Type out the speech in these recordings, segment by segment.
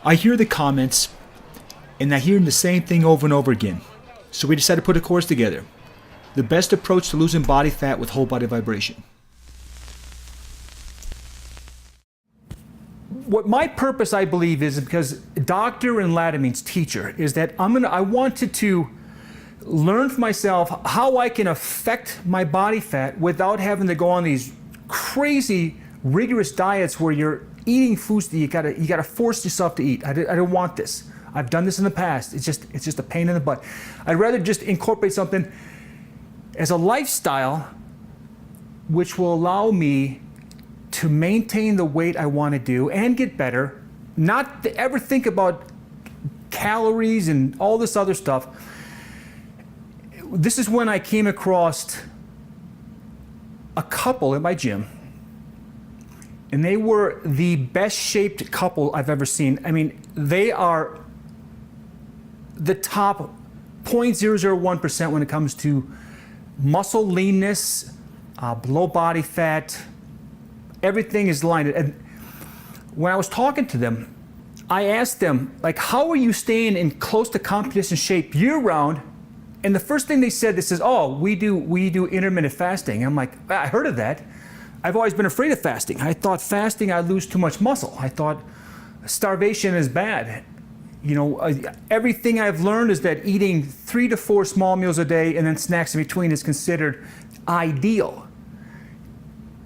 I hear the comments, and I hear the same thing over and over again. So we decided to put a course together. The best approach to losing body fat with whole body vibration. What my purpose, I believe, is because doctor in Latin means teacher, is that I wanted to learn for myself how I can affect my body fat without having to go on these crazy, rigorous diets where you're eating foods that you gotta force yourself to eat. I don't want this. I've done this in the past. It's just a pain in the butt. I'd rather just incorporate something as a lifestyle which will allow me to maintain the weight I want to do and get better, not to ever think about calories and all this other stuff. This is when I came across a couple at my gym, and they were the best shaped couple I've ever seen. I mean, they are the top 0.001% when it comes to muscle leanness, low body fat. Everything is lined. And when I was talking to them, I asked them, like, how are you staying in close to competition shape year round? And the first thing they said, oh, we do intermittent fasting. I'm like, I heard of that. I've always been afraid of fasting. I thought fasting, I'd lose too much muscle. I thought starvation is bad. You know, everything I've learned is that eating 3 to 4 small meals a day and then snacks in between is considered ideal.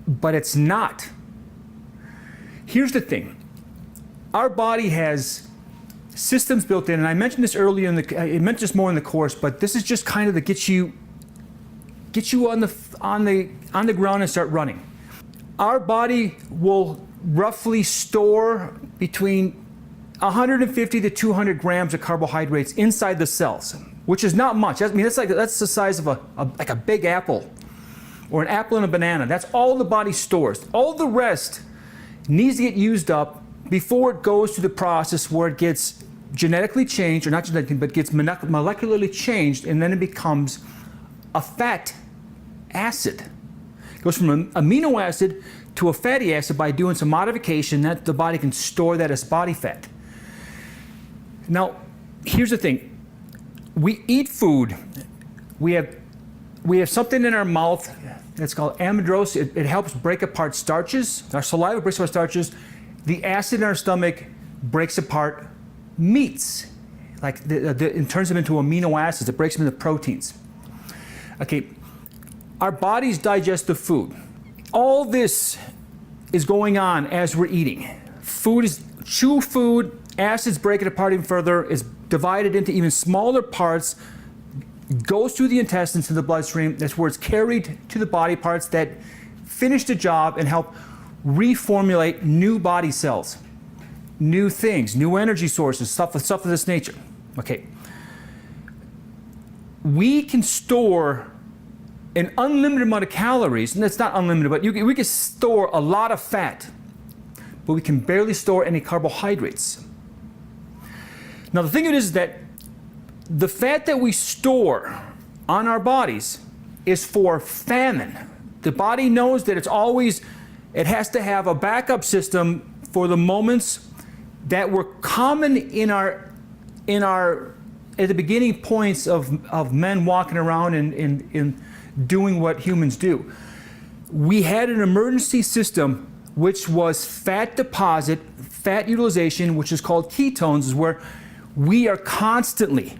But it's not. Here's the thing. Our body has systems built in, and I mentioned this earlier I mentioned this more in the course, but this is just kind of to get you on the ground and start running. Our body will roughly store between 150 to 200 grams of carbohydrates inside the cells, which is not much. I mean, that's the size of a big apple, or an apple and a banana. That's all the body stores. All the rest needs to get used up before it goes through the process where it gets genetically changed, or not genetically, but gets molecularly changed, and then it becomes a fat acid. It goes from an amino acid to a fatty acid by doing some modification that the body can store that as body fat. Now, here's the thing. We eat food. We have something in our mouth that's called amylose. It helps break apart starches. Our saliva breaks apart starches. The acid in our stomach breaks apart meats. Like it turns them into amino acids. It breaks them into proteins. Okay, our bodies digest the food. All this is going on as we're eating. Chew food, acids break it apart even further, is divided into even smaller parts, goes through the intestines to the bloodstream. That's where it's carried to the body parts that finish the job and help reformulate new body cells, new things, new energy sources, stuff of this nature. Okay. We can store an unlimited amount of calories, and it's not unlimited, but we can store a lot of fat, but we can barely store any carbohydrates. Now the thing is that the fat that we store on our bodies is for famine. The body knows that it has to have a backup system for the moments that were common in our at the beginning points of men walking around and doing what humans do. We had an emergency system which was fat deposit, fat utilization, which is called ketones, is where we are constantly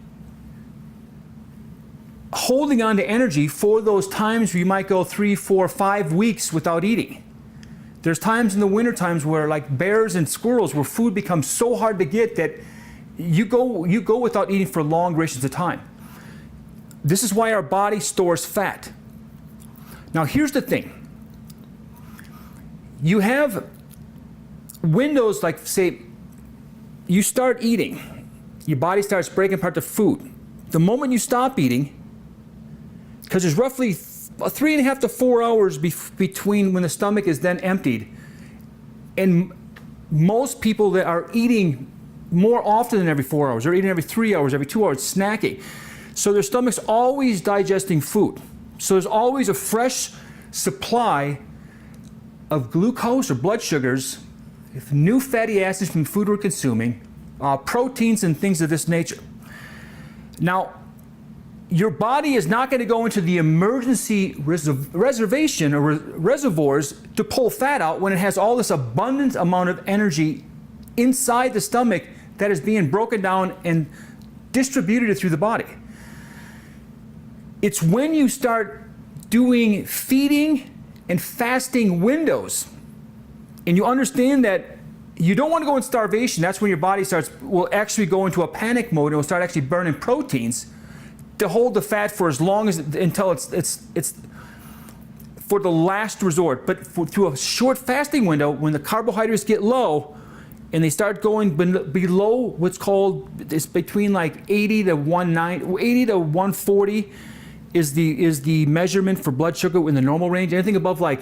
holding on to energy for those times where you might go 3, 4, 5 weeks without eating. There's times in the winter times where, like bears and squirrels, where food becomes so hard to get that you go without eating for long durations of time. This is why our body stores fat. Now here's the thing. You have windows, like say you start eating, your body starts breaking apart the food. The moment you stop eating, because there's roughly 3.5 to 4 hours between when the stomach is then emptied, and most people that are eating more often than every 4 hours, they're eating every 3 hours, every 2 hours, snacking. So their stomach's always digesting food. So there's always a fresh supply of glucose or blood sugars, new fatty acids from the food we're consuming, proteins and things of this nature. Now, your body is not going to go into the emergency reservation or reservoirs to pull fat out when it has all this abundant amount of energy inside the stomach that is being broken down and distributed through the body. It's when you start doing feeding and fasting windows and you understand that you don't want to go in starvation. That's when your body will actually go into a panic mode and will start actually burning proteins to hold the fat for as long as until it's for the last resort. But through a short fasting window, when the carbohydrates get low and they start going below what's called, it's between like 80 to 140 is the measurement for blood sugar in the normal range. Anything above, like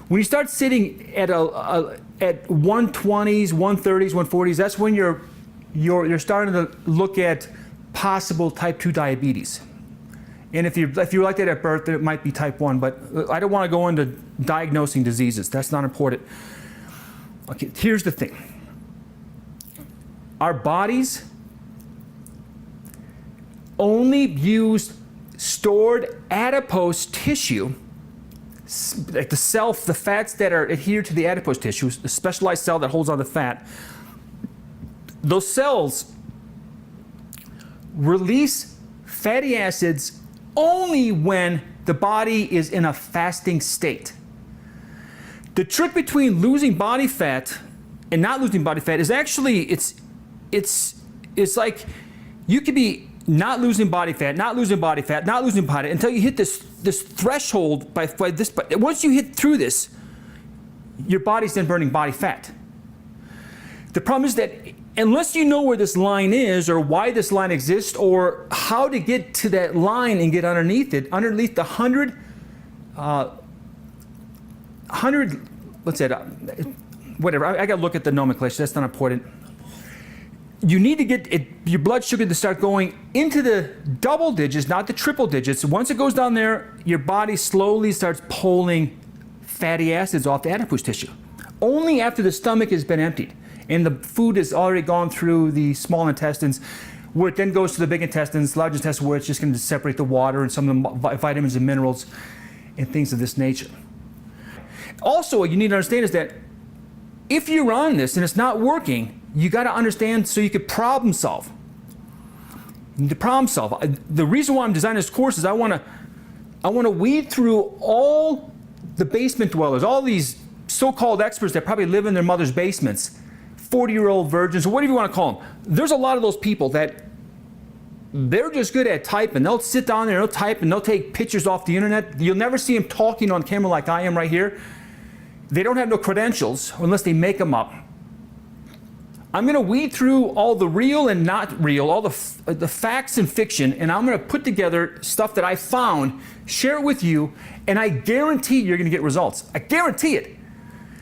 when you start sitting at at 120s, 130s, 140s, that's when you're starting to look at possible type 2 diabetes. And if you're like that at birth, then it might be type 1, but I don't want to go into diagnosing diseases. That's not important. Okay, here's the thing. Our bodies only use stored adipose tissue, like the fats that are adhered to the adipose tissue, the specialized cell that holds on the fat. Those cells release fatty acids only when the body is in a fasting state. The trick between losing body fat and not losing body fat is actually, it's like you could be not losing body fat, not losing body fat, not losing body until you hit this threshold by this. But once you hit through this, your body's then burning body fat. The problem is that unless you know where this line is or why this line exists or how to get to that line and get underneath it, underneath the 100, what's that, whatever, I got to look at the nomenclature, that's not important. You need to get your blood sugar to start going into the double digits, not the triple digits. Once it goes down there, your body slowly starts pulling fatty acids off the adipose tissue. Only after the stomach has been emptied and the food has already gone through the small intestines, where it then goes to the big intestines, large intestines, where it's just going to separate the water and some of the vitamins and minerals and things of this nature. Also, what you need to understand is that if you're on this and it's not working, you got to understand so you can problem solve. You need to problem solve. The reason why I'm designing this course is I want to weed through all the basement dwellers, all these so-called experts that probably live in their mother's basements, 40-year-old virgins, or whatever you want to call them. There's a lot of those people that they're just good at typing. They'll sit down there, they'll type, and they'll take pictures off the internet. You'll never see them talking on camera like I am right here. They don't have no credentials unless they make them up. I'm going to weed through all the real and not real, all the facts and fiction, and I'm going to put together stuff that I found, share it with you, and I guarantee you're going to get results. I guarantee it.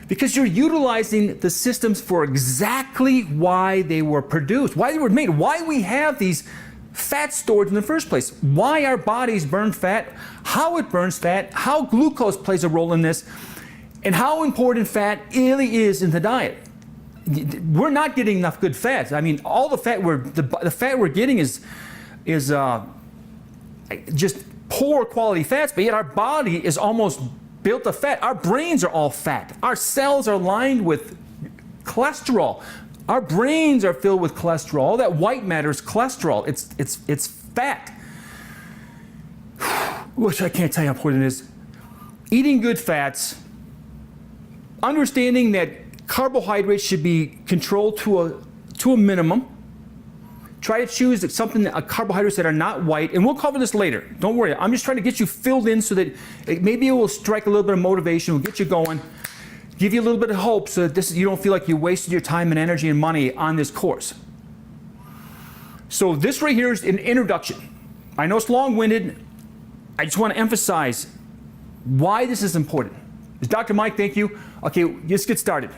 Because you're utilizing the systems for exactly why they were produced, why they were made, why we have these fat storage in the first place, why our bodies burn fat, how it burns fat, how glucose plays a role in this, and how important fat really is in the diet. We're not getting enough good fats. I mean, all the fat the fat we're getting is just poor quality fats, but yet our body is almost built of fat. Our brains are all fat. Our cells are lined with cholesterol. Our brains are filled with cholesterol. All that white matter is cholesterol. It's fat. Which I can't tell you how important it is. Eating good fats, understanding that carbohydrates should be controlled to a minimum. Try to choose carbohydrates that are not white, and we'll cover this later. Don't worry. I'm just trying to get you filled in so that maybe it will strike a little bit of motivation, will get you going, give you a little bit of hope so that you don't feel like you wasted your time and energy and money on this course. So this right here is an introduction. I know it's long-winded. I just want to emphasize why this is important. Dr. Mike, thank you. Okay, let's get started.